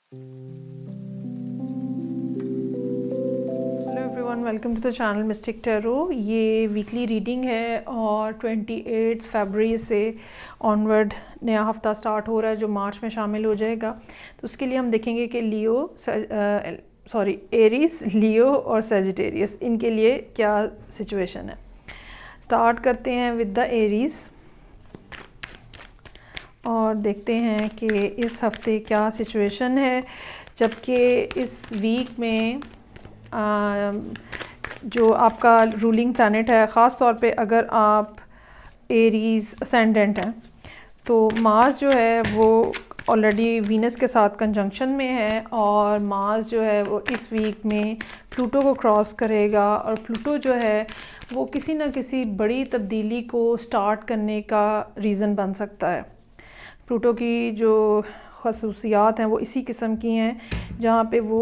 Hello everyone, welcome to the channel Mystic Tarot. ये weekly reading है और 28 फरवरी से ऑनवर्ड नया हफ्ता स्टार्ट हो रहा है जो मार्च में शामिल हो जाएगा। तो उसके लिए हम देखेंगे कि एरीज, लियो और सेजिटेरियस, इनके लिए क्या सिचुएशन है। स्टार्ट करते हैं विद द एरीज और देखते हैं कि इस हफ्ते क्या सिचुएशन है। जबकि इस वीक में जो आपका रूलिंग प्लैनेट है, ख़ास तौर पे अगर आप एरीज असेंडेंट हैं, तो मार्स जो है वो ऑलरेडी वीनस के साथ कंजंक्शन में है और मार्स जो है वो इस वीक में प्लूटो को क्रॉस करेगा और प्लूटो जो है वो किसी न किसी बड़ी तब्दीली को स्टार्ट करने का रीज़न बन सकता है। प्लूटो की जो खसूसियात हैं वो इसी किस्म की हैं जहाँ पे वो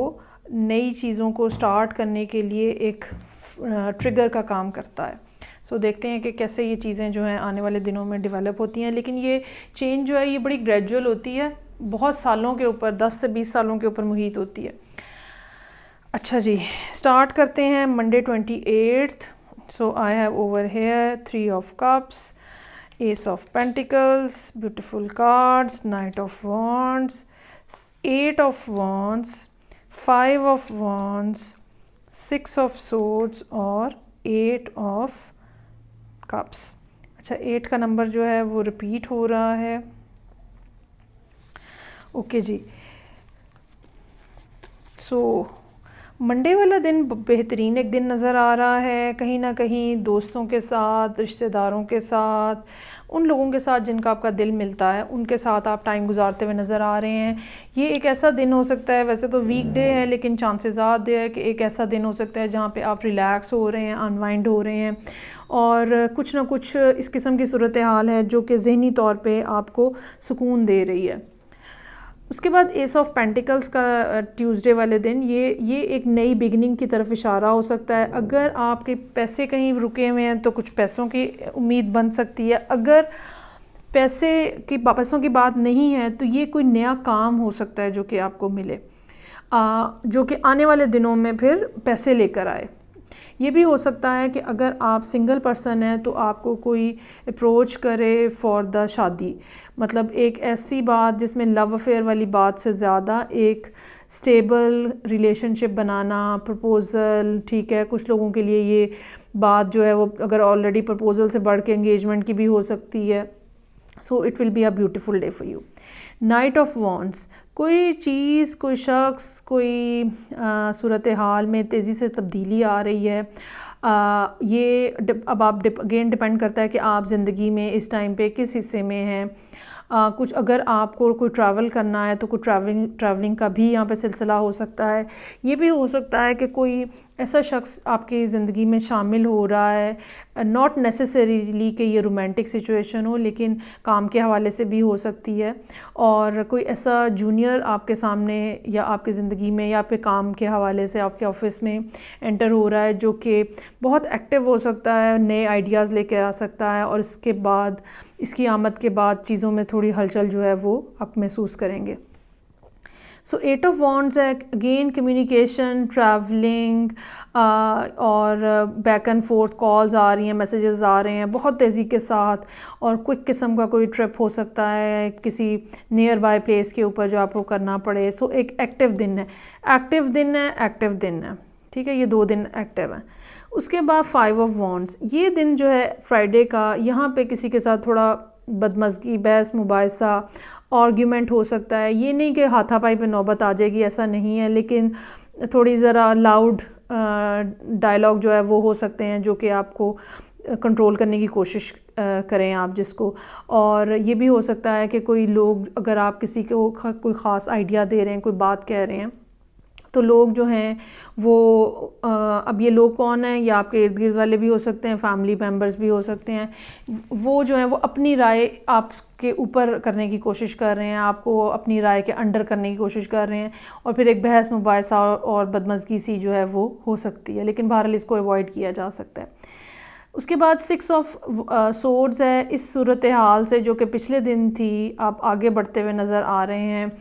नई चीज़ों को स्टार्ट करने के लिए एक ट्रिगर का काम करता है। सो देखते हैं कि कैसे ये चीज़ें जो हैं आने वाले दिनों में डेवलप होती हैं। लेकिन ये चेंज जो है ये बड़ी ग्रेजुअल होती है, बहुत सालों के ऊपर, 10 से 20 सालों के ऊपर मुहित होती है। अच्छा जी, स्टार्ट करते हैं Monday 28। So I have over hair 3 of cups, S of pentacles, beautiful cards, night of wands, 8 of wands, 5 of wands, 6 of swords और 8 ऑफ कप्स। अच्छा, 8 का नंबर जो है वो रिपीट हो रहा है। ओके जी, सो मंडे वाला दिन बेहतरीन एक दिन नज़र आ रहा है। कहीं ना कहीं दोस्तों के साथ, रिश्तेदारों के साथ, उन लोगों के साथ जिनका आपका दिल मिलता है, उनके साथ आप टाइम गुजारते हुए नज़र आ रहे हैं। ये एक ऐसा दिन हो सकता है, वैसे तो वीकडे है लेकिन चांसेस ज़्यादा है कि एक ऐसा दिन हो सकता है जहाँ पे आप रिलैक्स हो रहे हैं, अनवाइंड हो रहे हैं और कुछ ना कुछ इस किस्म की सूरत हाल है जो कि ज़हनी तौर पे आपको सुकून दे रही है। उसके बाद एस ऑफ पेंटिकल्स का ट्यूसडे वाले दिन ये एक नई बिगनिंग की तरफ इशारा हो सकता है। अगर आपके पैसे कहीं रुके हुए हैं तो कुछ पैसों की उम्मीद बन सकती है। अगर पैसों की बात नहीं है तो ये कोई नया काम हो सकता है जो कि आपको मिले, जो कि आने वाले दिनों में फिर पैसे लेकर आए। ये भी हो सकता है कि अगर आप सिंगल पर्सन हैं तो आपको कोई अप्रोच करे फॉर द शादी, मतलब एक ऐसी बात जिसमें लव अफेयर वाली बात से ज़्यादा एक स्टेबल रिलेशनशिप बनाना, प्रपोज़ल। ठीक है, कुछ लोगों के लिए ये बात जो है वो अगर ऑलरेडी प्रपोज़ल से बढ़ के एंगेजमेंट की भी हो सकती है। So it will be a beautiful day for you. Night of wands, कोई चीज़, कोई शख्स, कोई सूरत हाल में तेज़ी से तब्दीली आ रही है। ये अब आप अगेन डिपेंड करता है कि आप ज़िंदगी में इस टाइम पे किस हिस्से में हैं। कुछ अगर आपको कोई ट्रैवल करना है तो कोई ट्रैवलिंग का भी यहाँ पे सिलसिला हो सकता है। ये भी हो सकता है कि कोई ऐसा शख्स आपकी ज़िंदगी में शामिल हो रहा है, नॉट नेसेसरीली कि ये रोमांटिक सिचुएशन हो, लेकिन काम के हवाले से भी हो सकती है। और कोई ऐसा जूनियर आपके सामने या आपकी ज़िंदगी में या आपके काम के हवाले से आपके ऑफिस में एंटर हो रहा है जो कि बहुत एक्टिव हो सकता है, नए आइडियाज़ लेकर आ सकता है और इसके बाद, इसकी आमद के बाद चीज़ों में थोड़ी हलचल जो है वो आप महसूस करेंगे। सो 8 ऑफ वॉन्ड्स है अगेन कम्युनिकेशन, ट्रैवलिंग और बैक एंड फोर्थ कॉल्स आ रही हैं, मैसेजेस आ रहे हैं बहुत तेज़ी के साथ और क्विक किस्म का कोई ट्रिप हो सकता है किसी नियर बाय प्लेस के ऊपर जो आपको करना पड़े। सो एक एक्टिव दिन है, एक्टिव दिन है, एक्टिव दिन है। ठीक है, ये 2 दिन एक्टिव हैं। उसके बाद 5 ऑफ वॉन्ड्स, ये दिन जो है फ्राइडे का, यहाँ पे किसी के साथ थोड़ा बदमज़गी, बहस मुबाहिसा, आर्ग्यूमेंट हो सकता है। ये नहीं कि हाथापाई पे नौबत आ जाएगी, ऐसा नहीं है, लेकिन थोड़ी ज़रा लाउड डायलॉग जो है वो हो सकते हैं जो कि आपको कंट्रोल करने की कोशिश करें आप जिसको। और ये भी हो सकता है कि कोई लोग, अगर आप किसी को कोई ख़ास आइडिया दे रहे हैं, कोई बात कह रहे हैं, तो लोग जो हैं वो अब ये लोग कौन हैं, या आपके इर्द गिर्द वाले भी हो सकते हैं, फैमिली मेम्बर्स भी हो सकते हैं, वो जो हैं वो अपनी राय आपके ऊपर करने की कोशिश कर रहे हैं, आपको अपनी राय के अंडर करने की कोशिश कर रहे हैं और फिर एक बहस मुबाहिसा और बदमज़गी सी जो है वो हो सकती है। लेकिन बहरहाल इसको अवॉइड किया जा सकता है। उसके बाद 6 ऑफ सोर्ड्स है। इस सूरत हाल से जो कि पिछले दिन थी, आप आगे बढ़ते हुए नज़र आ रहे हैं।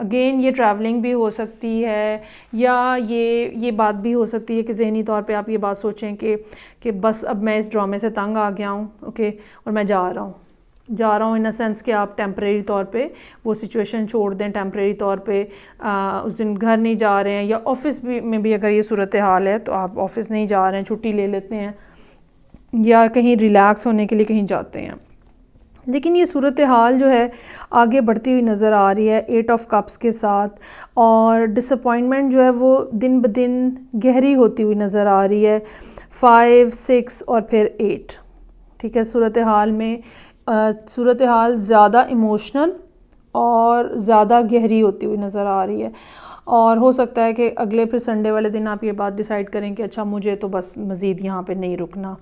अगेन ये ट्रैवलिंग भी हो सकती है, या ये बात भी हो सकती है कि ज़हनी तौर पे आप ये बात सोचें कि बस अब मैं इस ड्रामे से तंग आ गया हूँ, ओके, और मैं जा रहा हूँ इन अ सेंस कि आप टेम्परेरी तौर पे वो सिचुएशन छोड़ दें, टेम्परेरी तौर पे उस दिन घर नहीं जा रहे हैं, या ऑफ़िस में भी अगर ये सूरत हाल है तो आप ऑफ़िस नहीं जा रहे हैं, छुट्टी ले लेते हैं, या कहीं रिलैक्स होने के लिए कहीं जाते हैं। लेकिन ये सूरत हाल जो है आगे बढ़ती हुई नज़र आ रही है 8 ऑफ कप्स के साथ, और डिसअपॉइंटमेंट जो है वो दिन ब दिन गहरी होती हुई नज़र आ रही है 5, 6 और फिर 8। ठीक है, सूरत हाल में सूरत हाल ज़्यादा इमोशनल और ज़्यादा गहरी होती हुई नज़र आ रही है, और हो सकता है कि अगले फिर संडे वाले दिन आप ये बात डिसाइड करें कि अच्छा मुझे तो बस मज़ीद यहाँ पे नहीं रुकना।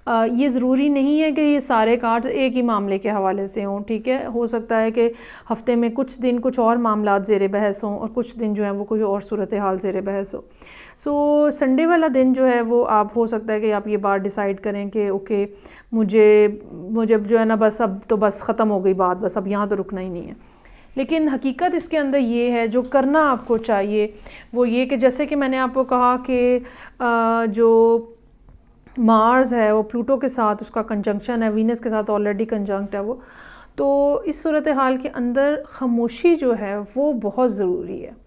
ये ज़रूरी नहीं है कि ये सारे कार्ड्स एक ही मामले के हवाले से हों, ठीक है, हो सकता है कि हफ़्ते में कुछ दिन कुछ और मामलात ज़ेर बहस हों और कुछ दिन जो है वो कोई और सूरत हाल ज़ेर बहस हो। सो संडे वाला दिन जो है वो आप हो सकता है कि आप ये बात डिसाइड करें कि ओके मुझे जो है ना बस अब तो बस ख़त्म हो गई बात, बस अब यहाँ तो रुकना ही नहीं है। लेकिन हकीकत इसके अंदर ये है, जो करना आपको चाहिए वो ये कि जैसे कि मैंने आपको कहा कि जो मार्स है वो प्लूटो के साथ उसका कंजंक्शन है, वीनस के साथ ऑलरेडी कंजंक्ट है वो, तो इस सूरत हाल के अंदर ख़ामोशी जो है वो बहुत ज़रूरी है।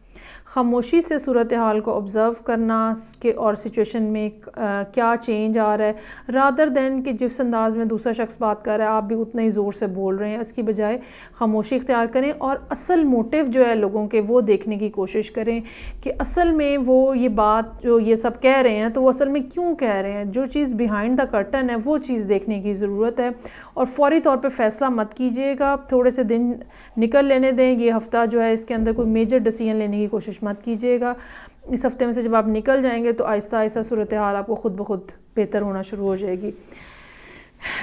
ख़ामोशी से सूरत हाल को ऑब्ज़र्व करना कि और सिचुएशन में क्या चेंज आ रहा है, रादर दैन कि जिस अंदाज़ में दूसरा शख्स बात कर रहा है आप भी उतना ही ज़ोर से बोल रहे हैं, इसकी बजाय ख़ामोशी इख्तियार करें और असल मोटिव जो है लोगों के वो देखने की कोशिश करें कि असल में वो ये बात जो ये सब कह रहे हैं तो वो असल में क्यों कह रहे हैं, जो चीज़ बिहाइंड द कर्टन है वो चीज़ देखने की ज़रूरत है। और फौरी तौर पर फ़ैसला मत कीजिएगा, थोड़े से दिन निकल लेने दें, ये हफ़्ता जो है इसके अंदर कोई मेजर डिसीजन लेने की कोशिश मत कीजिएगा। इस हफ्ते में से जब आप निकल जाएंगे तो आहिस्ता आहिस्ता सूरत हाल आपको ख़ुद ब खुद बेहतर होना शुरू हो जाएगी।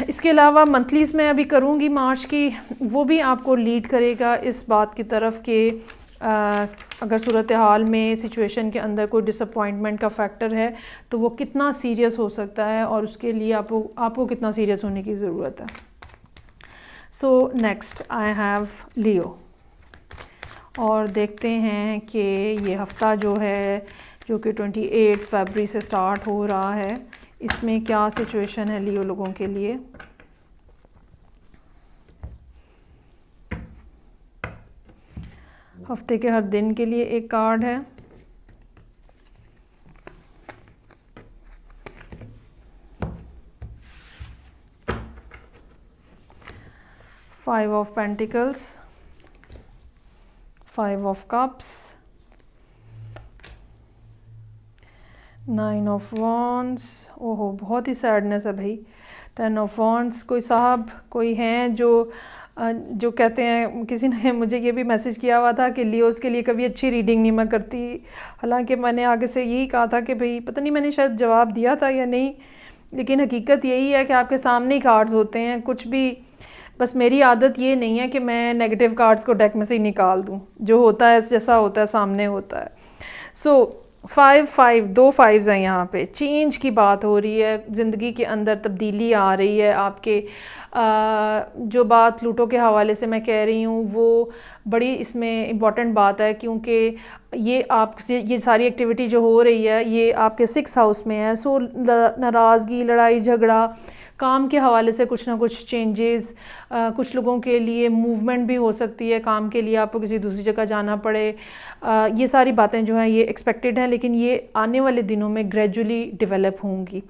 इसके अलावा मंथलीज़ मैं अभी करूँगी मार्च की, वो भी आपको लीड करेगा इस बात की तरफ कि अगर सूरत हाल में सिचुएशन के अंदर कोई डिसअपॉइंटमेंट का फैक्टर है तो वो कितना सीरियस हो सकता है और उसके लिए आपको कितना सीरियस होने की ज़रूरत है। सो नेक्स्ट आई हैव लियो, और देखते हैं कि ये हफ़्ता जो है जो कि 28 फरवरी से स्टार्ट हो रहा है, इसमें क्या सिचुएशन है लियो लोगों के लिए। हफ्ते के हर दिन के लिए एक कार्ड है, five of pentacles, 5 of cups, 9 of wands, ओहो बहुत ही सैडनेस है भाई, 10 ऑफ वॉन्ड्स। कोई साहब कोई हैं जो कहते हैं, किसी ने मुझे ये भी मैसेज किया हुआ था कि लियोज़ के लिए कभी अच्छी रीडिंग नहीं मैं करती, हालांकि मैंने आगे से यही कहा था कि भाई पता नहीं मैंने शायद जवाब दिया था या नहीं, लेकिन हकीकत यही है कि आपके सामने ही कार्ड्स होते हैं कुछ भी। बस मेरी आदत ये नहीं है कि मैं नेगेटिव कार्ड्स को डेक में से ही निकाल दूं, जो होता है जैसा होता है सामने होता है। सो 5 दो 5s हैं यहाँ पे, चेंज की बात हो रही है, ज़िंदगी के अंदर तब्दीली आ रही है आपके। जो बात प्लूटो के हवाले से मैं कह रही हूँ वो बड़ी इसमें इम्पॉर्टेंट बात है, क्योंकि ये सारी एक्टिविटी जो हो रही है ये आपके 6th हाउस में है। सो नाराज़गी, लड़ाई झगड़ा, काम के हवाले से कुछ ना कुछ चेंजेस, कुछ लोगों के लिए मूवमेंट भी हो सकती है, काम के लिए आपको किसी दूसरी जगह जाना पड़े, ये सारी बातें जो हैं ये एक्सपेक्टेड हैं, लेकिन ये आने वाले दिनों में ग्रेजुअली डेवलप होंगी।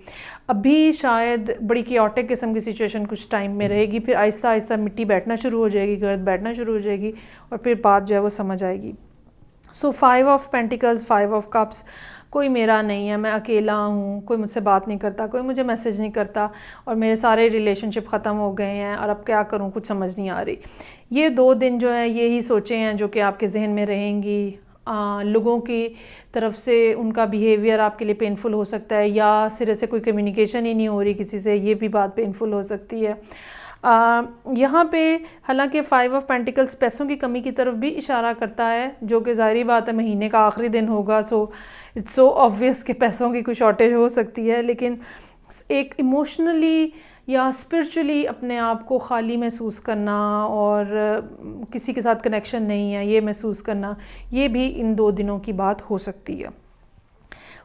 अभी शायद बड़ी कियोटिक किस्म की सिचुएशन कुछ टाइम में रहेगी, फिर आहिस्ता आहिस्ता मिट्टी बैठना शुरू हो जाएगी, गर्द बैठना शुरू हो जाएगी और फिर बात जो है वो समझ आएगी। सो 5 ऑफ पेंटिकल्स, 5 ऑफ कप्स, कोई मेरा नहीं है, मैं अकेला हूँ, कोई मुझसे बात नहीं करता, कोई मुझे मैसेज नहीं करता और मेरे सारे रिलेशनशिप ख़त्म हो गए हैं और अब क्या करूँ कुछ समझ नहीं आ रही। ये 2 दिन जो है यही सोचें हैं जो कि आपके जहन में रहेंगी। लोगों की तरफ से उनका बिहेवियर आपके लिए पेनफुल हो सकता है, या सिरे से कोई कम्युनिकेशन ही नहीं हो रही किसी से, ये भी बात पेनफुल हो सकती है। यहाँ पे हालांकि 5 ऑफ पेंटिकल्स पैसों की कमी की तरफ भी इशारा करता है, जो कि ज़ाहिरी बात है महीने का आखिरी दिन होगा, सो इट्स सो ऑब्वियस कि पैसों की कोई शॉर्टेज हो सकती है, लेकिन एक इमोशनली या स्पिरिचुअली अपने आप को खाली महसूस करना और किसी के साथ कनेक्शन नहीं है ये महसूस करना, ये भी इन 2 दिनों की बात हो सकती है।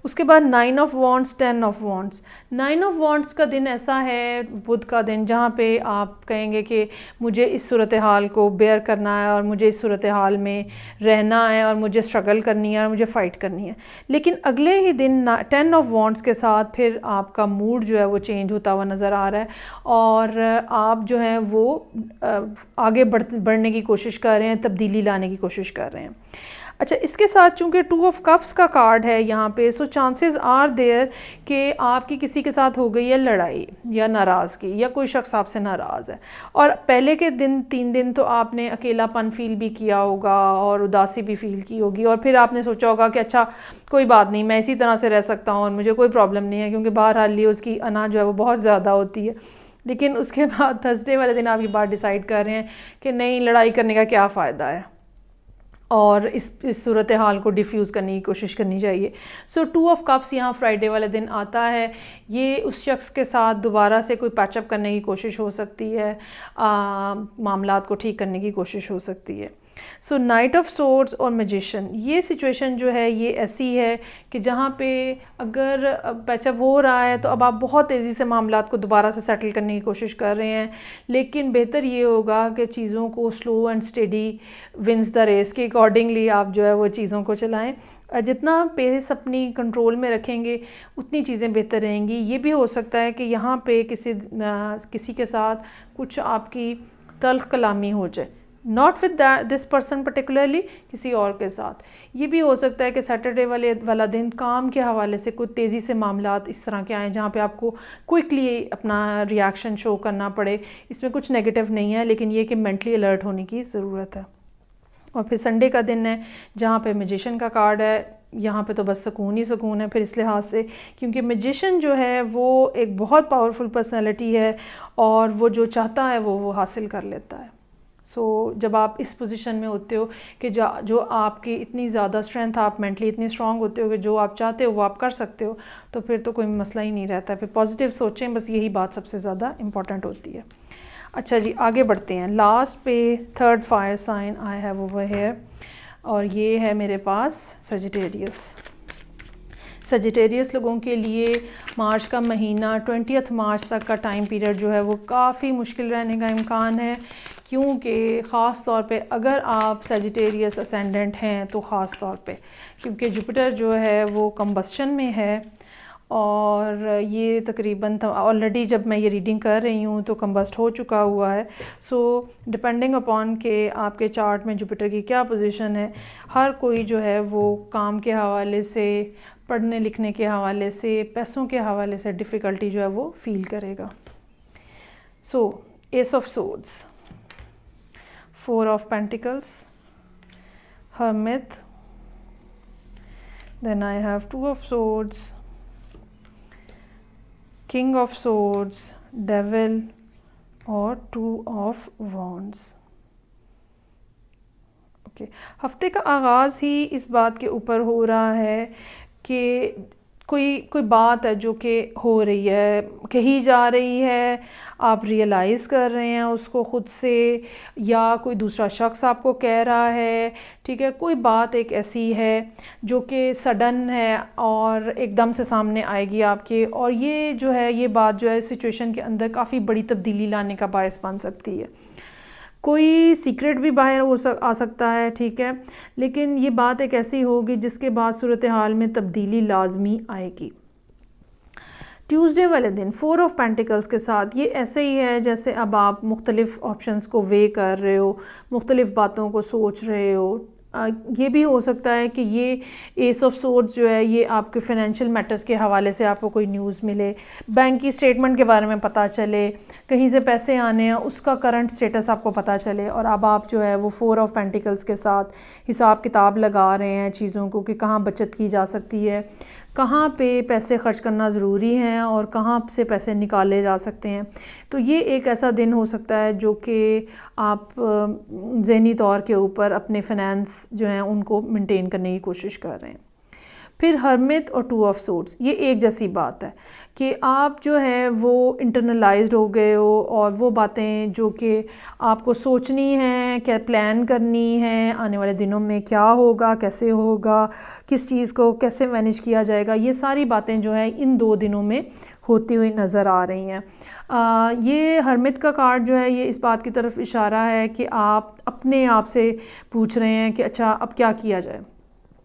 उसके बाद 9 of wands, 10 of wands. 9 of wands का दिन ऐसा है, बुध का दिन, जहाँ पे आप कहेंगे कि मुझे इस सूरत हाल को बेयर करना है और मुझे इस सूरत हाल में रहना है और मुझे स्ट्रगल करनी है और मुझे फ़ाइट करनी है। लेकिन अगले ही दिन 10 ऑफ वॉन्ड्स के साथ फिर आपका मूड जो है वो चेंज होता हुआ नज़र आ रहा है और आप जो है वो आगे बढ़ने की कोशिश कर रहे हैं, तब्दीली लाने की कोशिश कर रहे हैं। अच्छा, इसके साथ चूँकि 2 ऑफ कप्स का कार्ड है यहाँ पे, सो चांसेस आर देयर कि आपकी किसी के साथ हो गई है लड़ाई या नाराज़गी, या कोई शख्स आपसे नाराज़ है और पहले के दिन 3 दिन तो आपने अकेलापन फील भी किया होगा और उदासी भी फील की होगी और फिर आपने सोचा होगा कि अच्छा कोई बात नहीं, मैं इसी तरह से रह सकता हूँ और मुझे कोई प्रॉब्लम नहीं है, क्योंकि बहरहाल उसकी अना जो है वो बहुत ज़्यादा होती है। लेकिन उसके बाद थर्सडे वाले दिन आप ये बात डिसाइड कर रहे हैं कि नहीं, लड़ाई करने का क्या फ़ायदा है और इस सूरत हाल को डिफ्यूज़ करने की कोशिश करनी चाहिए। सो 2 ऑफ कप्स यहाँ फ्राइडे वाले दिन आता है। ये उस शख्स के साथ दोबारा से कोई पैचअप करने की कोशिश हो सकती है, मामलात को ठीक करने की कोशिश हो सकती है। सो नाइट ऑफ सोर्ड्स और मैजिशियन, ये सिचुएशन जो है ये ऐसी है कि जहाँ पे अगर पैचअप हो रहा है तो अब आप बहुत तेज़ी से मामलात को दोबारा से सेटल करने की कोशिश कर रहे हैं, लेकिन बेहतर ये होगा कि चीज़ों को slow and steady wins the race के अकॉर्डिंगली आप जो है वो चीज़ों को चलाएं। जितना पेस अपनी कंट्रोल में रखेंगे उतनी चीज़ें बेहतर रहेंगी। ये भी हो सकता है कि यहाँ पे किसी के साथ कुछ आपकी तल्ख कलामी हो जाए, not with this person particularly, किसी और के साथ। ये भी हो सकता है कि सैटरडे वाला दिन काम के हवाले से कुछ तेज़ी से मामलात इस तरह के आएँ जहाँ पे आपको क्विकली अपना रिएक्शन शो करना पड़े। इसमें कुछ नेगेटिव नहीं है, लेकिन ये कि मेंटली अलर्ट होने की ज़रूरत है। और फिर संडे का दिन है जहाँ पे मैजिशियन का कार्ड है, यहाँ पे तो बस सुकून ही सुकून है फिर इस लिहाज से, क्योंकि मैजिशियन जो है वो एक बहुत पावरफुल पर्सनैलिटी है और वो जो चाहता है वो हासिल कर लेता है। सो जब आप इस पोजीशन में होते हो कि जो आपकी इतनी ज़्यादा स्ट्रेंथ, आप मेंटली इतनी स्ट्रांग होते हो कि जो आप चाहते हो वो आप कर सकते हो, तो फिर तो कोई मसला ही नहीं रहता। फिर पॉजिटिव सोचें, बस यही बात सबसे ज़्यादा इम्पॉर्टेंट होती है। अच्छा जी, आगे बढ़ते हैं। लास्ट पे 3rd fire sign I have over here, और ये है मेरे पास सजिटेरियस लोगों के लिए मार्च का महीना 20 मार्च तक का टाइम पीरियड जो है वो काफ़ी मुश्किल रहने का इम्कान है, क्योंकि ख़ास तौर पे अगर आप सजिटेरियस असेंडेंट हैं तो ख़ास तौर पे, क्योंकि जुपिटर जो है वो कंबस्शन में है और ये तकरीबन ऑलरेडी जब मैं ये रीडिंग कर रही हूँ तो कंबस्ट हो चुका हुआ है। सो डिपेंडिंग अपॉन के आपके चार्ट में जुपिटर की क्या पोजीशन है, हर कोई जो है वो काम के हवाले से, पढ़ने लिखने के हवाले से, पैसों के हवाले से डिफ़िकल्टी जो है वो फील करेगा। So ace of swords, 4 of pentacles, hermit, then I have 2 of swords, king of swords, devil और 2 ऑफ वॉन्ड्स। ओके, हफ्ते का आगाज़ ही इस बात के ऊपर हो रहा है कि कोई बात है जो कि हो रही है, कही जा रही है, आप रियलाइज़ कर रहे हैं उसको ख़ुद से, या कोई दूसरा शख्स आपको कह रहा है, ठीक है। कोई बात एक ऐसी है जो कि सडन है और एकदम से सामने आएगी आपके, और ये जो है ये बात जो है सिचुएशन के अंदर काफ़ी बड़ी तब्दीली लाने का बायस बन सकती है। कोई सीक्रेट भी बाहर आ सकता है, ठीक है, लेकिन ये बात एक ऐसी होगी जिसके बाद सूरत हाल में तब्दीली लाजमी आएगी। ट्यूसडे वाले दिन 4 ऑफ पेंटिकल्स के साथ ये ऐसे ही है जैसे अब आप मुख्तलिफ़ ऑप्शंस को वे कर रहे हो, मुख्तलिफ़ बातों को सोच रहे हो। ये भी हो सकता है कि ये एस ऑफ सोर्ड्स जो है ये आपके फाइनेंशियल मैटर्स के हवाले से आपको कोई न्यूज़ मिले, बैंक की स्टेटमेंट के बारे में पता चले, कहीं से पैसे आने हैं उसका करंट स्टेटस आपको पता चले, और अब आप जो है वो 4 ऑफ पेंटिकल्स के साथ हिसाब किताब लगा रहे हैं चीज़ों को कि कहाँ बचत की जा सकती है, कहाँ पे पैसे खर्च करना ज़रूरी हैं और कहाँ से पैसे निकाले जा सकते हैं। तो ये एक ऐसा दिन हो सकता है जो कि आप ज़हनी तौर के ऊपर अपने फाइनेंस जो हैं उनको मेंटेन करने की कोशिश कर रहे हैं। फिर हर्मिट और टू ऑफ सोर्ड्स, ये एक जैसी बात है कि आप जो है वो इंटरनलाइज्ड हो गए हो और वो बातें जो कि आपको सोचनी हैं, क्या प्लान करनी है, आने वाले दिनों में क्या होगा, कैसे होगा, किस चीज़ को कैसे मैनेज किया जाएगा, ये सारी बातें जो है इन 2 दिनों में होती हुई नज़र आ रही हैं। ये हर्मिट का कार्ड जो है ये इस बात की तरफ इशारा है कि आप अपने आप से पूछ रहे हैं कि अच्छा अब क्या किया जाए,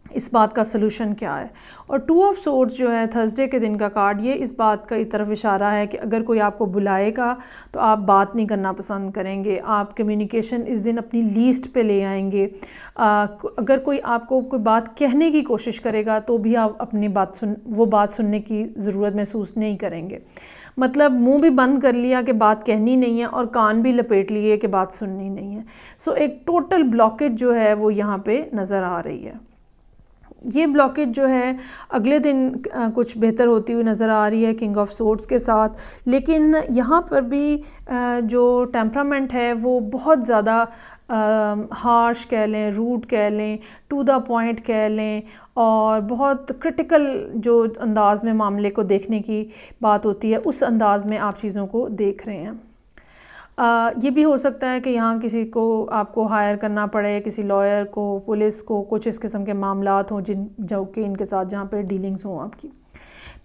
इस बात का सलूशन क्या है। और टू ऑफ सोर्ड्स जो है थर्सडे के दिन का कार्ड, ये इस बात की तरफ इशारा है कि अगर कोई आपको बुलाएगा तो आप बात नहीं करना पसंद करेंगे, आप कम्युनिकेशन इस दिन अपनी लीस्ट पे ले आएंगे। अगर कोई आपको कोई बात कहने की कोशिश करेगा तो भी आप अपनी वो बात सुनने की ज़रूरत महसूस नहीं करेंगे। मतलब मुंह भी बंद कर लिया कि बात कहनी नहीं है और कान भी लपेट लिए कि बात सुननी नहीं है। सो एक टोटल ब्लॉकेज जो है वो यहाँ पे नज़र आ रही है। ये ब्लॉकेज जो है अगले दिन कुछ बेहतर होती हुई नज़र आ रही है किंग ऑफ सोर्ड्स के साथ, लेकिन यहाँ पर भी जो टेम्परामेंट है वो बहुत ज़्यादा हार्श कह लें, रूड कह लें, टू द पॉइंट कह लें, और बहुत क्रिटिकल जो अंदाज़ में मामले को देखने की बात होती है उस अंदाज़ में आप चीज़ों को देख रहे हैं। ये भी हो सकता है कि यहाँ किसी को आपको हायर करना पड़े, किसी लॉयर को, पुलिस को, कुछ इस किस्म के मामलात हों जो कि इनके साथ जहाँ पे डीलिंग्स हों आपकी।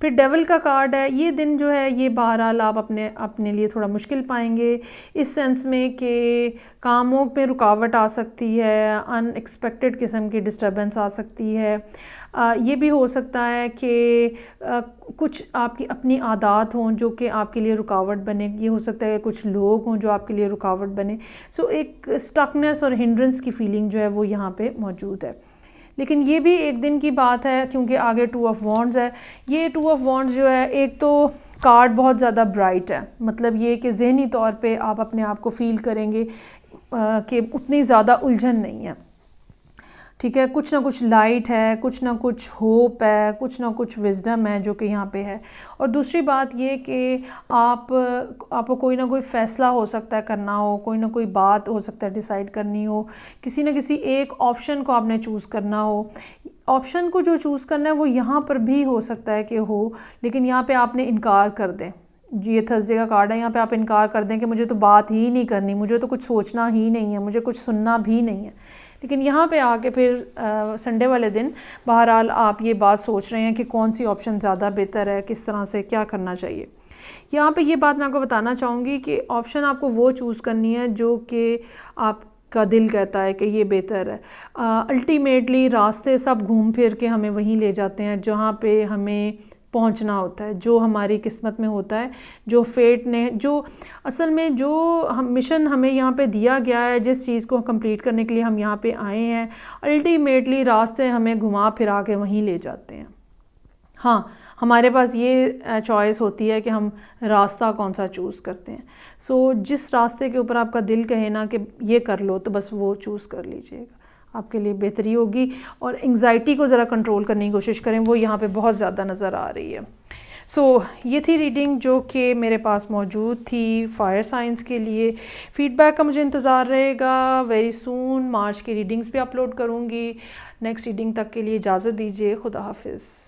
फिर डेविल का कार्ड है। ये दिन जो है ये बहरहाल आप अपने लिए थोड़ा मुश्किल पाएंगे इस सेंस में कि कामों में रुकावट आ सकती है, अनएक्सपेक्टेड किस्म की डिस्टर्बेंस आ सकती है। ये भी हो सकता है कि कुछ आपकी अपनी आदत हों जो कि आपके लिए रुकावट बने, ये हो सकता है कि कुछ लोग हों जो आपके लिए रुकावट बने। सो एक स्टकनेस और हिंड्रेंस की फीलिंग जो है वो यहाँ पे मौजूद है। लेकिन ये भी एक दिन की बात है क्योंकि आगे टू ऑफ वॉन्ड्स है। ये टू ऑफ वॉन्ड्स जो है एक तो कार्ड बहुत ज़्यादा ब्राइट है, मतलब ये कि ज़हनी तौर पे आप अपने आप को फ़ील करेंगे कि उतनी ज़्यादा उलझन नहीं है, ठीक है, कुछ ना कुछ लाइट है, कुछ ना कुछ होप है, कुछ ना कुछ विजडम है जो कि यहाँ पे है। और दूसरी बात ये कि आपको कोई ना कोई फ़ैसला हो सकता है करना हो, कोई ना कोई बात हो सकता है डिसाइड करनी हो, किसी न किसी एक ऑप्शन को आपने चूज़ करना हो। ऑप्शन को जो चूज़ करना है वो यहाँ पर भी हो सकता है कि हो, लेकिन यहाँ पे आपने इनकार कर दें। ये थर्सडे का कार्ड है, यहाँ पे आप इनकार कर दें कि मुझे तो बात ही नहीं करनी, मुझे तो कुछ सोचना ही नहीं है, मुझे कुछ सुनना भी नहीं है। लेकिन यहाँ पे आके फिर संडे वाले दिन बहरहाल आप ये बात सोच रहे हैं कि कौन सी ऑप्शन ज़्यादा बेहतर है, किस तरह से क्या करना चाहिए। यहाँ पे ये बात मैं आपको बताना चाहूँगी कि ऑप्शन आपको वो चूज़ करनी है जो कि आपका दिल कहता है कि ये बेहतर है। अल्टीमेटली रास्ते सब घूम फिर के हमें वहीं ले जाते हैं जहाँ पे हमें पहुंचना होता है, जो हमारी किस्मत में होता है, जो फेट ने, जो असल में जो हम मिशन हमें यहाँ पे दिया गया है, जिस चीज़ को कंप्लीट करने के लिए हम यहाँ पे आए हैं, अल्टीमेटली रास्ते हमें घुमा फिरा के वहीं ले जाते हैं। हाँ, हमारे पास ये चॉइस होती है कि हम रास्ता कौन सा चूज़ करते हैं। सो जिस रास्ते के ऊपर आपका दिल कहे ना कि ये कर लो, तो बस वो चूज़ कर लीजिएगा, आपके लिए बेहतरी होगी। और एंग्जाइटी को ज़रा कंट्रोल करने की कोशिश करें, वो यहाँ पे बहुत ज़्यादा नज़र आ रही है। सो ये थी रीडिंग जो कि मेरे पास मौजूद थी फायर साइंस के लिए। फ़ीडबैक का मुझे इंतज़ार रहेगा। वेरी सून मार्च की रीडिंग्स भी अपलोड करूँगी। नेक्स्ट रीडिंग तक के लिए इजाज़त दीजिए। खुदा हाफिज़।